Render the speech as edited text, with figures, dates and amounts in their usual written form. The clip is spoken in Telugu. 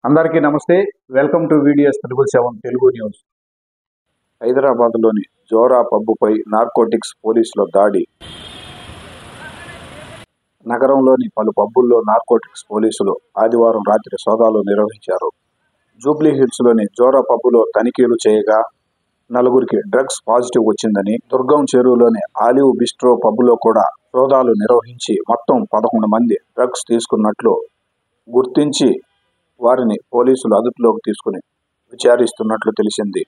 అందరికీ నమస్తే. Welcome to VDS 777 Telugu news. హైదరాబాద్లోని జోరా పబ్బుపై నార్కోటిక్స్ పోలీసుల దాడి. నగరంలోని పలు పబ్బుల్లో నార్కోటిక్స్ పోలీసులు ఆదివారం రాత్రి సోదాలు నిర్వహించారు. జూబ్లీ హిల్స్లోని జోరా పబ్బులో తనిఖీలు చేయగా నలుగురికి డ్రగ్స్ పాజిటివ్ వచ్చిందని, దుర్గం చెరువులోని ఆలివ్ బిస్ట్రో పబ్బులో కూడా సోదాలు నిర్వహించి మొత్తం 11 మంది డ్రగ్స్ తీసుకున్నట్లు గుర్తించి వారిని పోలీసులు అదుపులోకి తీసుకుని విచారిస్తున్నట్లు తెలిసింది.